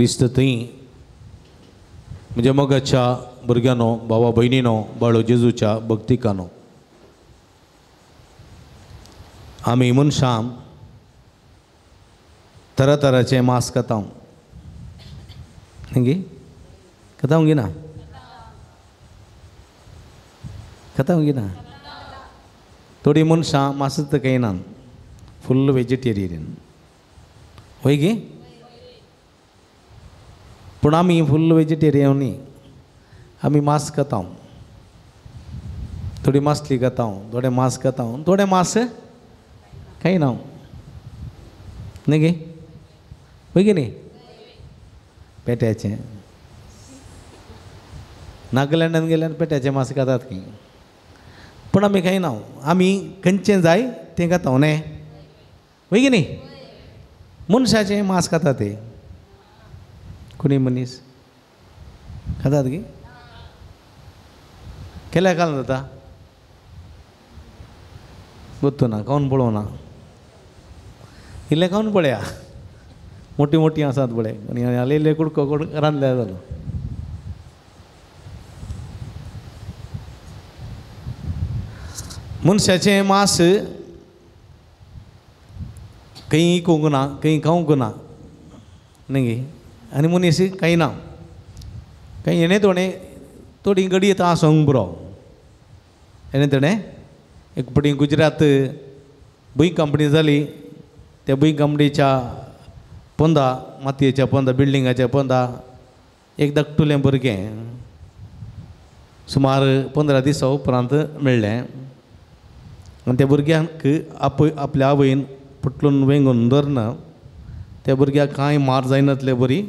क्रिस्त थंय म्हणजे मोगाच्या भुरग्यानो भावा भयणीनो बाळो जेजूच्या भक्तिकानो आमी मनशां तरातराचे मांस खाता न्ही खाता गी ना खाता गी ना थोडी मनशां मांस खायना फुल वेजिटेरियन होय गे पूण आमी फुल वेजिटेरियन न्ही आमी मांस खाता थोडी मासली खाता थोडे मांस खाता थोडे मांस खायना न्ही गे होय गे न्ही पेट्याचें नागालँडान गेल्यार पेट्याचें मांस खातात की पूण आमी खायना आमी खंयचें जाय तें खाता न्ही होय गे न्ही मनशाचें मांस खाता ते कोणी मनीस खातात गे केल्या काल जाता गोत्तू ना खावन पळोवना इल्लें खावन पळया मोटी मोटी आसात पळय आनी आलेले कुडको रांदल्यार जालो मनशाचें मांस खंय इकूंक ना खंय खावंक ना न्ही गे आनी मनीस खायना खंय हेणें थोडी गडी येता आसोंक पुरो हेणें थोडें एक पटी गुजरात भुंय कंपनी जाली त्या भुंय कंपनीच्या पोंदा मातयेच्या पोंदा बिल्डिंगाच्या पोंदा एक धाकटुलें भुरगें सुमार 15 दिसा उपरांत मेळ्ळें आनी त्या भुरग्याक आपल्या आवयन फुटलून वेंगून धरना त्या भुरग्याक कांय मार जायनातले बरी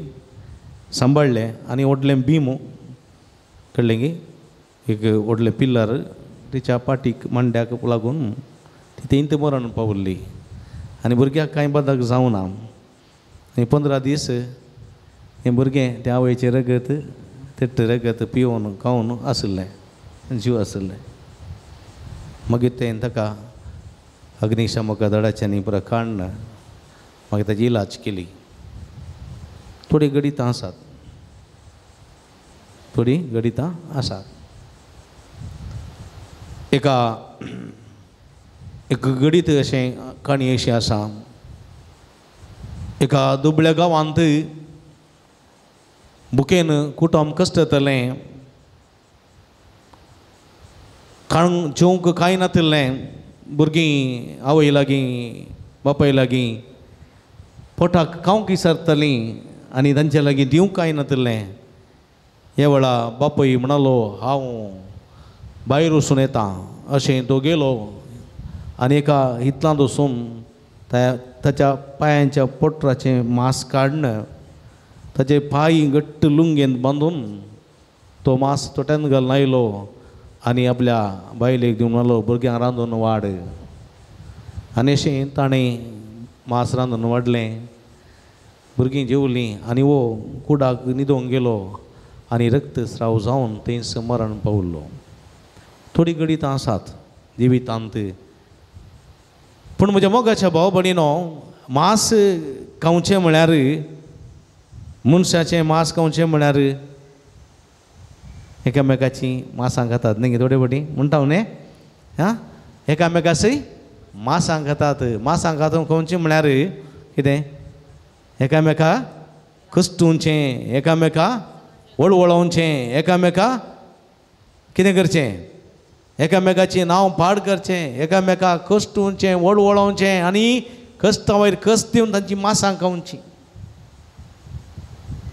सांबाळलें आनी व्हडलें बीम कळ्ळें गे एक व्हडलें पिल्लर तिच्या पाटीक मांड्याक लागून ती तेंत मरण पावल्ली आनी भुरग्याक कांय बदक जावना आनी 15 दीस हें भुरगें त्या आवयचें रगत तेट्ट रगत पिवून खावन आसलें जीव आसलें मागीर तें ताका अग्निशामक दळाच्यांनी पुरो काडना मागीर ताची इलाज केली थोडी गडितां आसात थोडी गडितां आसात एक गडीत अशें काणी अशी आसा एका दुबळ्या गांवांत बुकेन कुटुंब कश्टतलें खावंक जेवंक कांय नासलें भुरगीं आवय लागीं बापाय लागीं पोटाक खावंक विसरतलीं आनी तांचे लागीं दिवंक कांय नासलें हे वेळा बापूय म्हणलो हांव भायर वचून येता अशें तो गेलो आनी एका हितलांत वचून ताच्या पांयांच्या पोटराचें मांस काडन ताचे पांय घट्ट लुंगेन बांदून तो मांस तोट्यान घालून आयलो आनी आपल्या बायलेक दिवन म्हणलो भुरग्यांक रांदून वाड आनी अशें ताणें मांस रांदून वाडलें भुरगीं जेवलीं आनी वो कुडाक न्हिदोंक गेलो आनी रक्तस्राव जावन थंयच मरण पावलो थोडी गडितां आसात जिवितांत पूण म्हज्या मोगाच्या भाव भयणीनो मांस खावचें म्हळ्यार मनशाचें मांस खावचें म्हळ्यार एकामेकाची मांसां खातात न्ही थोडे फावटी म्हणटा न्ही हां एकामेकाची मांसां खातात मांसां खावचें म्हळ्यार कितें एकामेका कश्टुचें एकामेका वळवळोवचें एकामेका कितें करचें एकामेकाचें नांव पाड करचें एकामेका कश्टुचें वळवळोवचें आनी कश्टा वयर कश्ट दिवन तांची मांसां खावचीं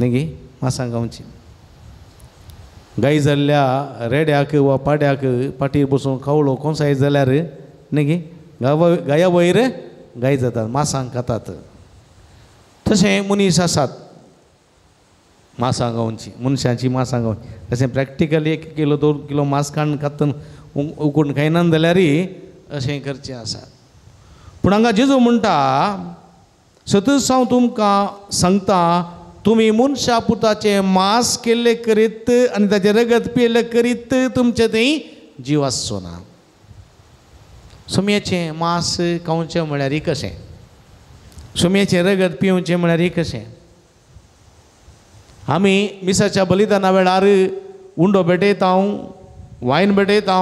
न्ही गे मांसां खावचीं गाय जाल्ल्या रेड्याक वा पाड्याक पाटीर बसून खावळो कोणसाय जाल्यार न्ही गे गाया वयर गाय जातात मांसां खातात तशें मनीस आसात मांसां खावचीं मनशांची मांसां खावचीं तशें प्रॅक्टिकली 1 किलो 2 किलो मांस खातन उकून खायना जाल्यार अशें करचें आसा पूण हांगा जेजू म्हणटा सतत हांव तुमकां सांगता तुमी मनशा पुताचें मांस केल्लें करीत आनी ताचें रगत पियेल्लें करीत तुमचें थंय जीव आसचो ना सुमयेचें मांस खावचें म्हळ्यार कशें सुमयेचें रगत पिवचें म्हळ्यार कशें आमी मिसाच्या बलिदाना वेळार उंडो भेटयता वायन भेटयता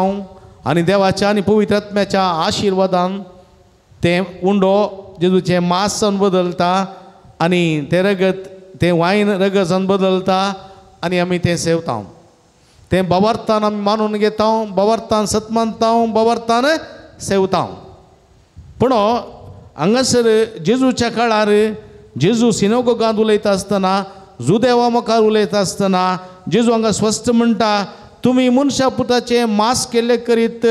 आनी देवाच्या आनी पवित्र आत्म्याच्या आशिर्वादान ते उंडो जेजूचे मांसान बदलता आनी ते रगत ते वायन रगतान बदलता आनी आमी ते सेवता ते बावार्थान आमी मानून घेता बावार्थान सतमानता बावार्थान सेवता पूण हांगासर जेजूच्या काळार जेजू सिनोगोगांत उलयता आसतना जुदेवा मुखार उलयता आसतना जेजू हांगा स्पश्ट म्हणटा तुमी मनशा पुताचे मांस केल्ले करीत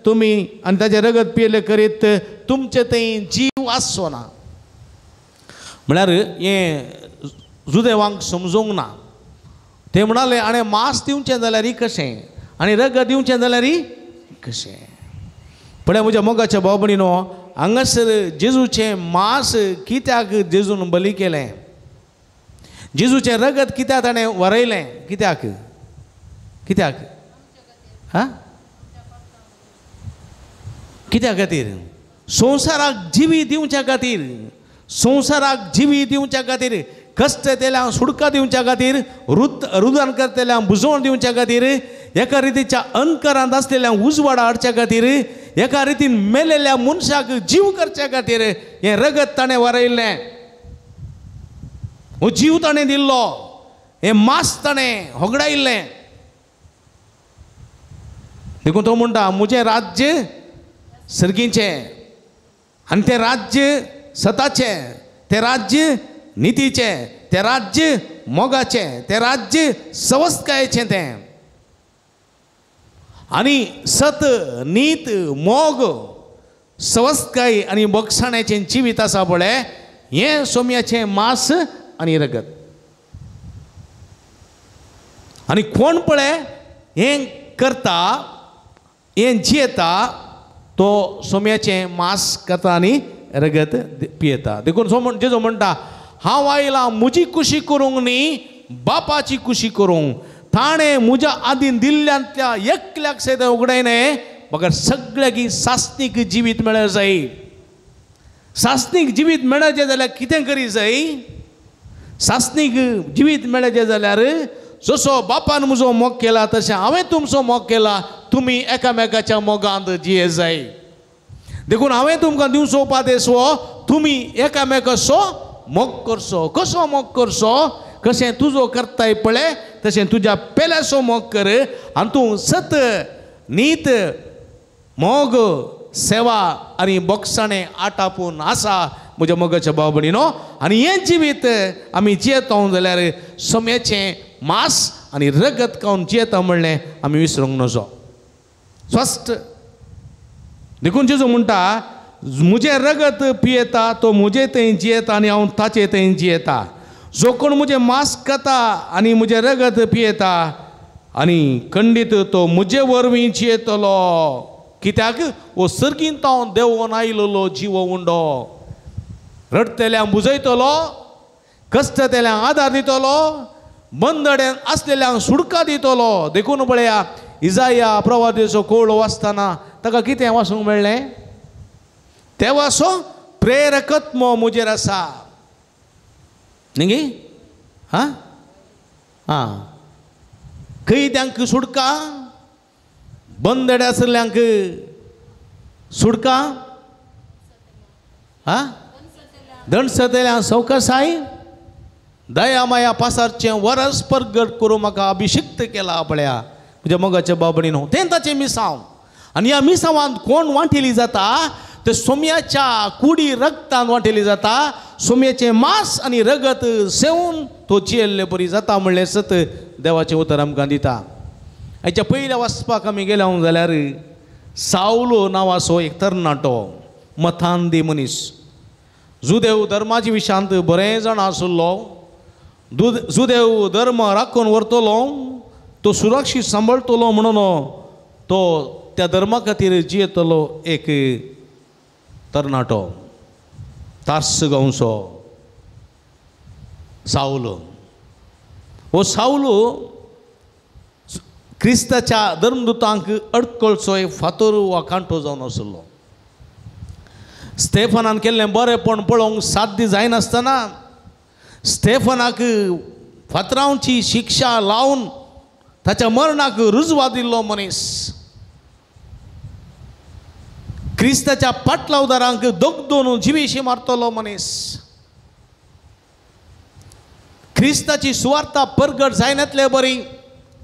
तुमी आनी ताचें रगत पियेले करीत तुमचे थंय जीव आसचो ना म्हळ्यार हें जुदेवांक समजूंक ना ते म्हणाले आनी मांस दिवचें जाल्यार कशें आनी रगत दिवचें जाल्यार कशें पळय म्हज्या मोगाच्या भाव भयणीनो हांगासर जेजूचें मांस कित्याक जेजून बली केलें जेजूचें रगत कित्याक ताणें वरयलें कित्याक कित्याक हां कित्या खातीर संवसाराक जिवी दिवच्या खातीर संवसाराक जिवी दिवच्या खातीर कश्ट तेल्यांक सुडका दिवच्या खातीर रुदान करतेल्यांक बुजवण दिवच्या खातीर एका रितीच्या अंतकारांत आसलेल्यांक उजवाड हाडच्या खातीर एका रितीन मेलेल्या मनशाक जीव करच्या खातीर हें रगत ताणें वरयल्लें हो जीव ताणें दिल्लो हें मांस ताणें होगडायिल्लें देखून तो म्हणटा म्हजें राज्य सर्गीचें आनी तें राज्य सताचें तें राज्य नितीचें तें राज्य मोगाचें तें राज्य सवस्थकायेचें तें आनी सत नीत मोग सवस्थकाय आनी मोगसाण्याचें जिवीत आसा पळय हें सोम्याचें मांस आनी रगत आनी कोण पळय हें करता हें जियेता तो सोम्याचें मांस खाता आनी रगत पियेता देखून जेजू म्हणटा हांव आयला म्हजी खुशी करूंक न्ही बापाची खुशी करूंक ताणें म्हज्या आदीन दिल्ल्यांतल्या एकल्याक सैत उगडायलें म्हाका सगळ्याक सासनीक जिवीत मेळ्ळें जाय सासनीक जिवीत मेळचें जाल्यार कितें करी जाय सासनीक जिवीत मेळचें जाल्यार जसो बापान म्हजो मोग केला तशें हांवें तुमचो मोग केला तुमी एकामेकाच्या मोगांत जिये जाय देखून हांवें तुमकां दिवचो उपादेश हो तुमी एकामेकाचो मोग करचो कसो मोग करचो कशें तुजो करताय पळय तशें तुज्या पेल्याचो मोग कर आनी तूं सत नीत मोग सेवा आनी बोगसाणें आटापून आसा म्हज्या मोगाच्या भाव भयणीनो आनी हें जिवीत आमी जियेता जाल्यार सोम्याचें मांस आनी रगत खावन जियेता म्हणलें आमी विसरूंक नजो स्पश्ट देखून जेजू म्हणटा म्हजें रगत पियेता तो म्हजे थंय जियेता आनी हांव ताचे थंय जियेता जो कोण म्हजें मांस खाता आनी म्हजें रगत पियेता आनी खंडीत तो म्हजे वरवीं जियेतलो कित्याक हो सर्गींत हांव देंवोन आयिल्लो जिवो उंडो रडतेल्यांक बुजयतलो कश्टतेल्यांक आदार दितलो बंदड्यान आसलेल्यांक सुडका दितलो देखून पळया इजाया प्रवादीचो कोळ वाचतना ताका कितें वाचूंक मेळ्ळें तेवासो प्रेरकत्व म्हजेर आसा न्ही हां हां कैद्यांक सुडका बंदड्या आसलेल्यांक सुडका हां दंड सतेल्यांक सवकासाय दया माया पासारचें वरस परगट करून म्हाका अभिषिक्त केला पळया म्हज्या मोगाच्या बाबडीनो तें ताचें मिसांव आनी ह्या मिसांवांत कोण वांटेली जाता ते सोम्याच्या कुडी रगतान वांटेली जाता सोम्याचें मांस आनी रगत सेवन तो जियेल्ले बरी जाता म्हणलें सत देवाचें उतर आमकां दिता हाच्या पयल्या वाचपाक आमी गेले जाल्यार सावलो नांवाचो एक तरणाटो मथांदी मनीस जुदेव धर्माच्या विशयांत बरें जाण आसलो जुदेव धर्म राखून व्हरतलो तो सुरक्षीत सांबाळटलो म्हणून तो त्या धर्मा खातीर जियेतलो एक तरणाटो तार्स गांवचो सावलो हो सावलो क्रिस्ताच्या धर्मदुतांक अडकळचो एक फातर वा कांटो जावन आसलो स्टेफनान केल्लें बरेंपण पळोवंक साध्य जायनासतना स्टेफनाक फातरांची शिक्षा लावन ताच्या मरणाक रुजवा दिल्लो मनीस, क्रिस्ताच्या पाटलावदारांक दोगदून जिवेशी मारतलो मनीस, क्रिस्ताची सुवार्ता परगट जायनातले बरी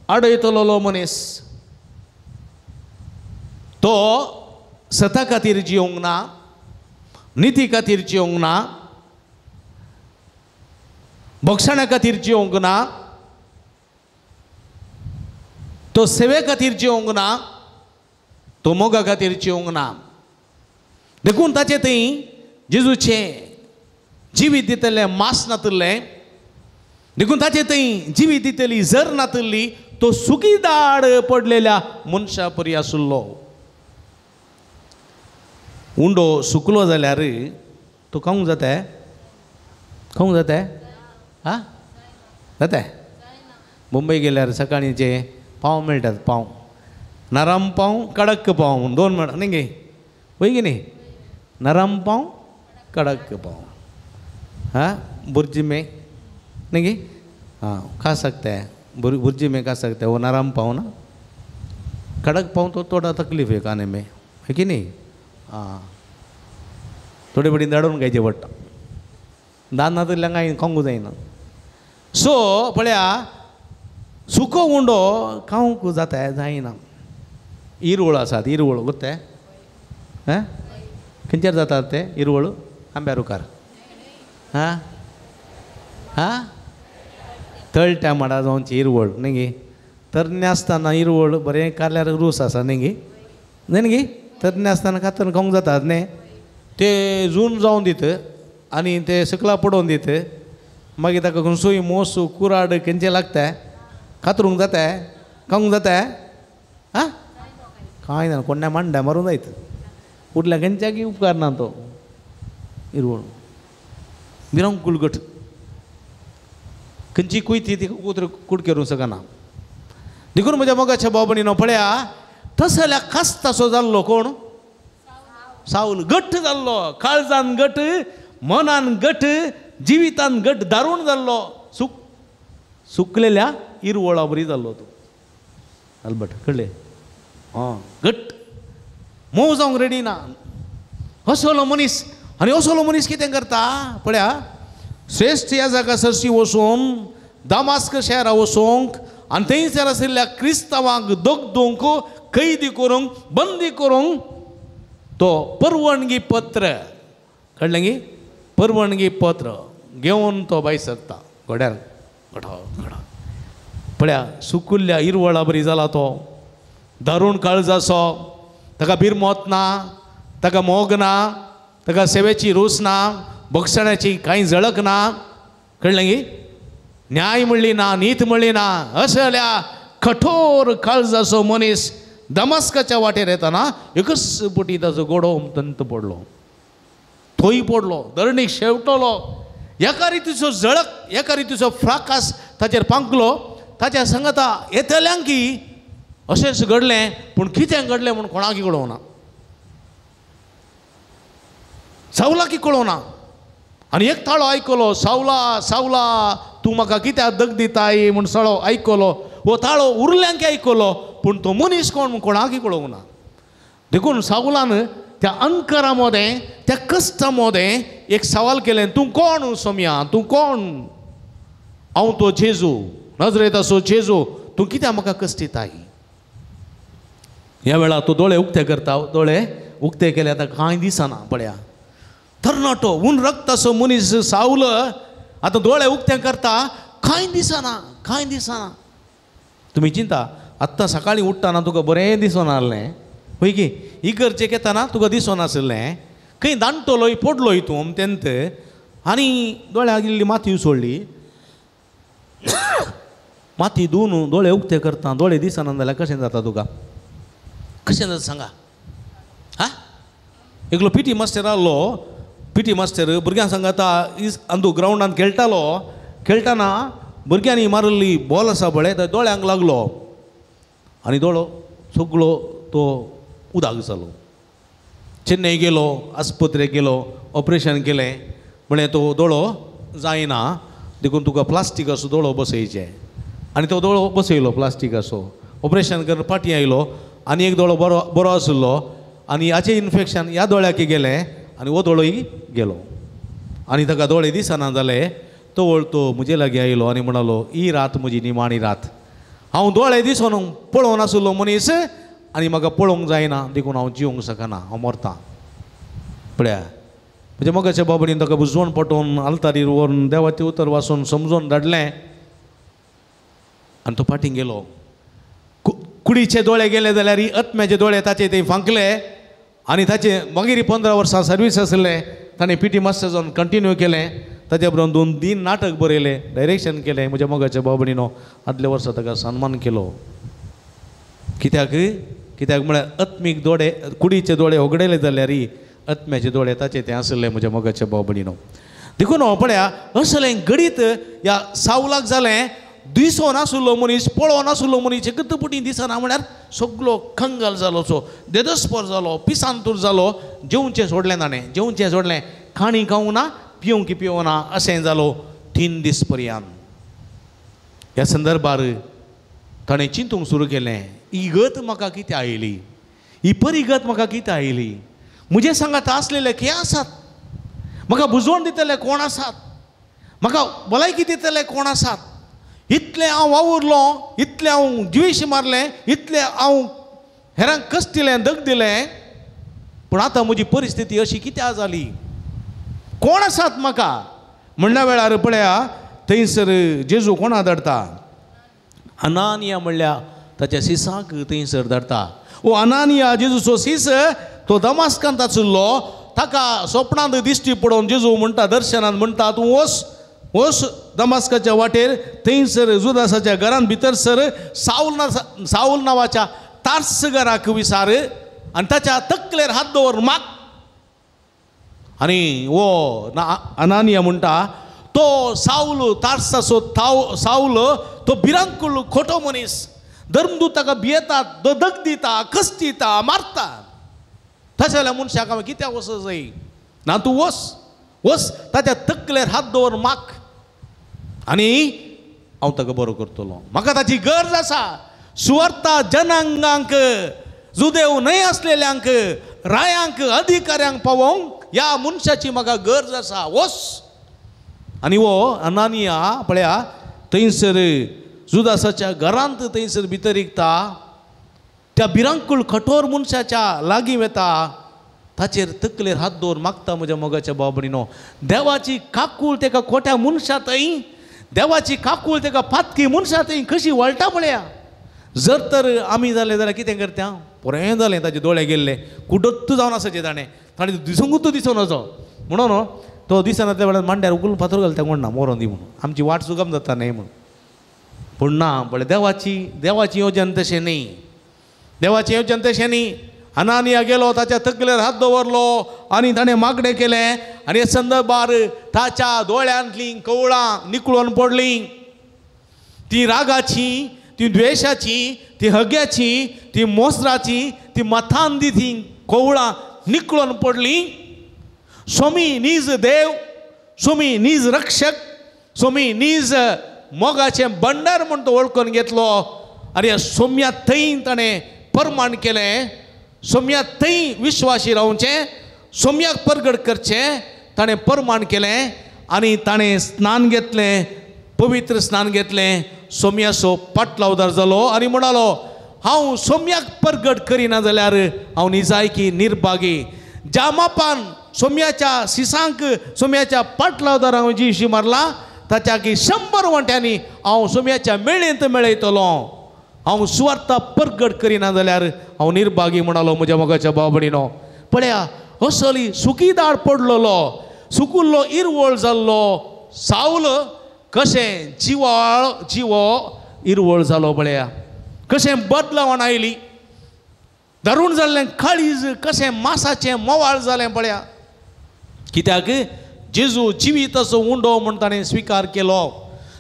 आडयतलो मनीस, तो सता खातीर जिवंक ना, निती खातीर जिवंक ना, भक्षणा खातीर जिवंक ना, तो सेवे खातीर जिवंक ना, तो मोगा खातीर जिवंक ना. देखून ताचे थंय जेजूचे जिवीत दितले मास नातले, देखून ताचे थंय जिवीत दितली जर नातली, तो सुखीदाड पडलेल्या मनशा परी आसुल्लो. उंडो सुकलो जाल्यार तो खावंक जाता, खावंक जाता, हा जाता. मुंबय गेल्यार सकाळीचे पाव मेळटात, पाव नरम पाव कडक पाव म्हणून दोन मेळटा न्ही गे, पळय की न्ही, नरम पाव कड़क पाव, हाँ बुर्जी में नहीं गे, हाँ खा सकते हैं, बुर्जी में खा सकते हैं. वो नरम पाव ना, कड़क पाव तो थोड़ा तकलीफ है खाने में, है कि नहीं. हाँ थोडी बडी दडून खायचे पडटा, दाना तर काय खावंक जायना. सो पळया सुको उंडो खावंक जाता जायना. इरवळ आसात, इरवळ गोत्ते, हां खंयचेर जातात ते इरवळ, आंब्या रुखार, हां हां तळट्या माडार जावची इरवळ न्ही गे. तरणे आसतना इरवळ बरें काल्यार रूस आसा न्ही गे, न्ही गे. तरणे आसतना कातरून खावंक जातात न्ही. ते जून जावन दित आनी ते सकला पडोवन दित, मागीर ताका खंयसूय मोस कुराड खंयचे लागता, कातरूंक जाता, खावंक जाता, हां कांय ना, कोण्या मांड्या मारूं जायत. उरल्या खंयच्याकी उपकार ना तो इरवळ, भिरांकूळ गट, खंयची कुयती ती उतर कुडकेरूं सकना. देखून म्हज्या मोगाच्या बाबणीनो पळया, तसो जाल्यार कास्ताचो जाल्लो कोण, साऊल गट्ट जाल्लो, काळजान गट, मनान गट, जिवितान गट दारूण जाल्लो, सुकलेल्या इरवळा बरी जाल्लो तो. अलबट कळ्ळें, हां गट मोव जावंक रेडी ना असलो मनीस. आनी असलो मनीस कितें करता पळया, श्रेश्ठ ह्या जागा सरशी वचून दामास्क शारा वचूंक आनी थंयसर आशिल्ल्या क्रिस्तांवांक दोगदूंक, कैदी करूंक, बंदी करूंक तो परवणगी पत्र, कळ्ळें गे, परवणगी पत्र घेवन तो भायर सरता घोड्यार. घडा घडा पळया सुकुल्ल्या इरवळा बरी जाला तो, दारूण काळजाचो, ताका भिरमोत ना, ताका मोग ना, ताका सेवेची रूच ना, भक्षणाची कांय जळक ना, कळ्ळें गे. न्याय म्हणली ना, नीत म्हणली ना, असल्या कठोर काळजाचो मनीस दमास्काच्या वाटेर येताना एकच पुटी ताचो गोडो तंत पडलो, थंय पडलो, धरणीक शेवटलो. एका रितीचो जळक, एका रितीचो फ्राकास ताचेर पांकलो. ताच्या सांगता येतल्यांकी अशेंच घडलें, पूण कितें घडलें म्हूण कोणाकी कळोना, सावलाकी कळोना. आनी एक ताळो आयकलो, सावला सावला तूं म्हाका कित्याक दग दिताय म्हूण सळो आयकलो. वो ताळो उरल्यांक आयकलो, पूण तो मनीस कोण म्हूण कोणाकी कळोंक ना. देखून सावलान त्या अंकरा मदें, त्या कश्टा मदें एक सवाल केलें, तूं कोण सोम्या, तूं कोण. हांव तो जेजू, नजरेताचो जेजू, तूं कित्याक म्हाका कश्टिताय. ह्या वेळार तो दोळे उक्ते करता, दोळे उक्ते केले आतां कांय दिसना. पळया तरणाटो ऊन रक्ताचो मनीस सावल आतां दोळे उक्ते करता, कांय दिसना, कांय दिसना. तुमी चिंता, आत्तां सकाळीं उठ्ठाना तुका बरें दिसून आसलें, पळय की इगर्जेक येताना तुका दिसून आसलें, खंय दांटलोय पडलो हितून तेंत आनी दोळ्याक इल्ली माती सोडली, माती धुवन दोळे उक्ते करता, दोळे दिसना जाल्यार कशें जाता तुका, कशें जाता सांगा. हा एकलो पीटी मास्टर आहलो, पीटी मास्टर भुरग्यांक सांगता अंदू ग्रावंडान खेळटालो, खेळटाना भुरग्यांनी मारल्ली बॉल आसा पळय तो दोळ्यांक लागलो आनी दोळो सगळो तो उदाक जालो. चेन्नई गेलो, आस्पत्रेक गेलो, ऑपरेशन केलें, म्हळ्यार तो दोळो जायना. देखून तुका प्लास्टीक असो दोळो बसयचे आनी तो दोळो बसयलो प्लास्टीक असो ऑपरेशन करून फाटी आयलो आनी एक दोळो बरो बरो आशिल्लो आनी हाचें इन्फेक्शन ह्या दोळ्याक गेलें आनी हो दोळोय गेलो आनी ताका दोळे दिसना जाले तो वळतो म्हजे लागीं आयलो आनी म्हणलो ही रात म्हजी निमाणी रात हांव दोळे दिसून पळोवन आशिल्लो मनीस आनी म्हाका पळोवंक जायना देखून हांव जिवंक शकना हांव मरतां पळया म्हणजे मगाच्या बाबडीन ताका बुजवण पटोवन आल्तारीर व्हरून देवाचें उतर वाचून समजोवन धाडलें आनी तो फाटीं गेलो कुडीचे दोळे गेले जाल्यार आत्म्याचे दोळे ताचे ते फांकले आनी ताचे मागीर 15 वर्सां सर्वीस आसले ताणें पीटी मास्टर जावन कंटिन्यू केलें ताचे बरोबर 2 दिन नाटक बरयलें डायरेक्शन केलें म्हज्या मोगाच्या बाबडीनो आदल्या वर्सा ताका सन्मान केलो कित्याक म्हळ्यार आत्मीक दोळे कुडीचे दोळे उगडयले जाल्यार आत्म्याचे दोळे ताचे ते आसले म्हज्या मोगाच्या बाबडीनो देखून हो पळया असलें गडीत ह्या सावलाक जालें दिसो नासुल्लो मनीस पळो नासुल्लो मनीस गतपुटी दिसना म्हळ्यार सगळो खंगाल जालो सो देदस्पर जालो पिसांतूर जालो जेवचें सोडलें ताणें जेवचें सोडलें खाणी खावंक ना पिवंक पिवना अशें जालो 3 दीस पर्यंत ह्या संदर्भार ताणें चिंतूंक सुरू केलें ही गत म्हाका कितें आयली ही परिगत म्हाका कितें आयली म्हजे सांगात आसलेले खंय आसात म्हाका बुजवण दितले कोण आसात म्हाका भलायकी दितले कोण आसात इतलें हांव वावुरलो इतलें हांव द्वेश मारलें इतलें हांव हेरांक कश्ट दिलें दग दिलें पूण आतां म्हजी परिस्थिती अशी कित्याक जाली कोण आसात म्हाका म्हणल्या वेळार पळया थंयसर जेजू कोणा धाडटा अनानिया म्हणल्या ताच्या सिसाक थंयसर धाडटा ओ अनानिया जेजूचो सीस तो दमास्कांत आशिल्लो ताका स्वप्नांत दिश्टी पडोवन जेजू म्हणटा दर्शनांत म्हणटा तूं वच दमास्काच्या वाटेर थंयसर जुदासाच्या घरान भितर सर साऊल नांवाच्या तार्सगाराक विचार आनी ताच्या तकलेर हात दवर माग आनी वो अनानिया म्हणटा तो साऊल तार्साचो साऊल तो भिरांकूळ खोटो मनीस धर्मदूत ताका भियेतात दग दिता कश्ट दिता मारता तशें जाल्यार मनशाक हांवें कित्याक वचूंक जाय ना तूं वच ताच्या तकलेर हात दवर माग आनी हांव ताका बरो करतलो म्हाका ताची गरज आसा सुवार्ता जनांगांक जुदेव न्हय आसलेल्यांक रायांक अधिकाऱ्यांक पावोवंक ह्या मनशाची म्हाका गरज आसा वच आनी वो अनानिया पळया थंयसर जुदासाच्या घरांत थंयसर भितर एकता त्या भिरांकूळ कठोर मनशाच्या लागीं वता ताचेर तकलेर हात दवर मागता म्हज्या मोगाच्या बाबडीनो देवाची काकूळ तेका खोट्या मनशांतय देवाची काकूळ तेका पातकी मनशांतय कशी वळटा पळया जर तर आमी जाले जाल्यार कितें करता पुरें जालें ताचे दोळे गेल्ले कुडत्त जावन आसाचे ताणें दिसूंकूच दिसोनाचो म्हणून तो दिसना त्या वेळार मांड्यार उखलून फातर घालता म्हणना मोरोन दी म्हणून आमची वाट सुगम जाता न्हय म्हणून पूण ना पळय देवाची येवजण तशें न्ही देवाचें येवजण तशें न्ही अनानिया गेलो ताच्या तकलेर हात दवरलो आनी ताणें मागणें केलें आनी हे संदर्भार ताच्या दोळ्यांतलीं कवळां निकळून पडलीं ती रागाची ती द्वेशाची ती हग्याची ती मोसराची ती मथांदी कवळां निकळून पडलीं सोमी नीज देव सोमी नीज रक्षक सोमी नीज मोगाचें भंडार म्हूण तो वळखून घेतलो आनी सोम्या थंय ताणें परमाण केलें सोम्या थंय विश्वासी रावचें सोम्याक परगट करचें ताणें परमाण केलें आनी ताणें स्नान घेतलें पवित्र स्नान घेतलें सोम्याचो पाटलावदार जालो आनी म्हणलो हांव सोम्याक परगट करिना जाल्यार हांव निजायकी निर्भागी ज्या मापान सोम्याच्या सिसांक सोम्याच्या पाटलावदाराक हांवें जीव मारला ताच्या की 100 वांट्यांनी हांव सोम्याच्या मेळेंत मेळयतलो हांव सुवार्ता परगट करिना जाल्यार हांव निर्भागी म्हणलो म्हज्या मोगाच्या बाबडीनो पळया असली सुकी दाळ पडलेलो सुकुल्लो इरवळ जाल्लो साऊल कशें जिवो इरवळ जालो पळया कशें बदलावण आयली धरून जाल्लें काळीज कशें मासाचें मोवाळ जालें पळया कित्याक जेजू जिविताचो उंडो म्हूण ताणें स्विकार केलो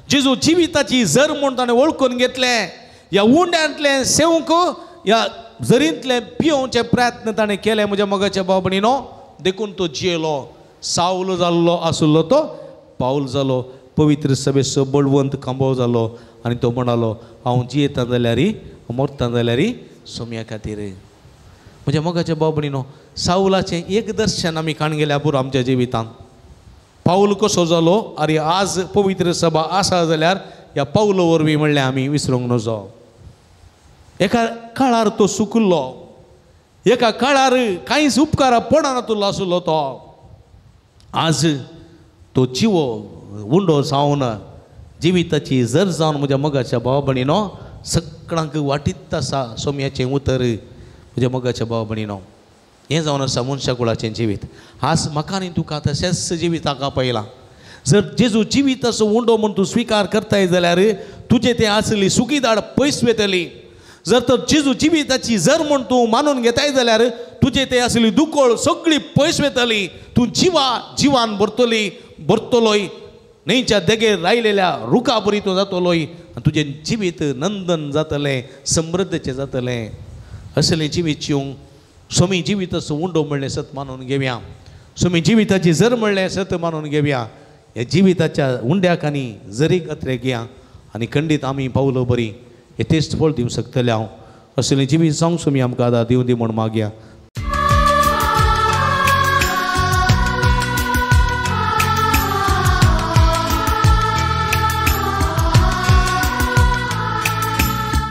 जेजू जिविताची झर म्हूण ताणें वळखून घेतलें ह्या उंड्यांतलें सेवंक ह्या झरींतलें पियोवचे प्रयत्न ताणें केले म्हज्या मोगाच्या बाबडीनो देखून तो जियेलो साऊल जाल्लो आसलो तो पाऊल जालो पवित्र सभेचो बळवंत खांबो जालो आनी तो म्हणालो हांव जियेता जाल्यार मरता जाल्यार सोम्या खातीर. म्हणजे मोगाच्या भाव भयणीनो, साऊलाचें एक दर्शन आमी काण गेल्या पुरो आमच्या जिवितांत. पाऊल कसो जालो आरे आज पवित्र सभा आसा जाल्यार ह्या पाऊला वरवीं म्हणलें आमी विसरूंक नजो. एका काळार तो सुकल्लो, एका काळार कांयच उपकारा पडनातलो आसलो तो. आज तो जिवो उंडो जावन जिविताची जर जावन म्हज्या मोगाच्या भाव भयणीनो सगळ्यांक वाटीत आसा सोम्याचें उतर. म्हज्या मोगाच्या भाव भयणीनो, हें जावन आसा मनशा कुळाचें जिवीत. आज म्हाका आनी तुका तशेंच जिविताक आपयलां. जर जेजू जिवीत असो उंडो म्हूण तूं स्विकार करताय जाल्यार तुजे तें आसली सुखीदाड पयस वेतली. जर तर जेजू जिविताची जर म्हूण तूं मानून घेताय जाल्यार तुजे तें आसली दुकोळ सगळी पयस वेतली. तूं जिवान भरतलोय, न्हंयच्या देगेर रायलेल्या रुखा बरी तूं जातलोय आनी तुजें जिवीत नंदन जातलें, समृद्धीचें जातलें. असलें जिवीत जिवंक सोमी जिविताचो उंडो म्हणलें सत मानून घेवया. सोमी जिविताची जर म्हणलें सत मानून घेवया. ह्या जिविताच्या उंड्याक आनी जरीक अत्रे घेया आनी खंडीत आमी पावलो बरी हे तेच फळ दिवंक शकतले. हांव असलें जिवीत जावंक सोमी आमकां आदार दिवं दी म्हूण मागया.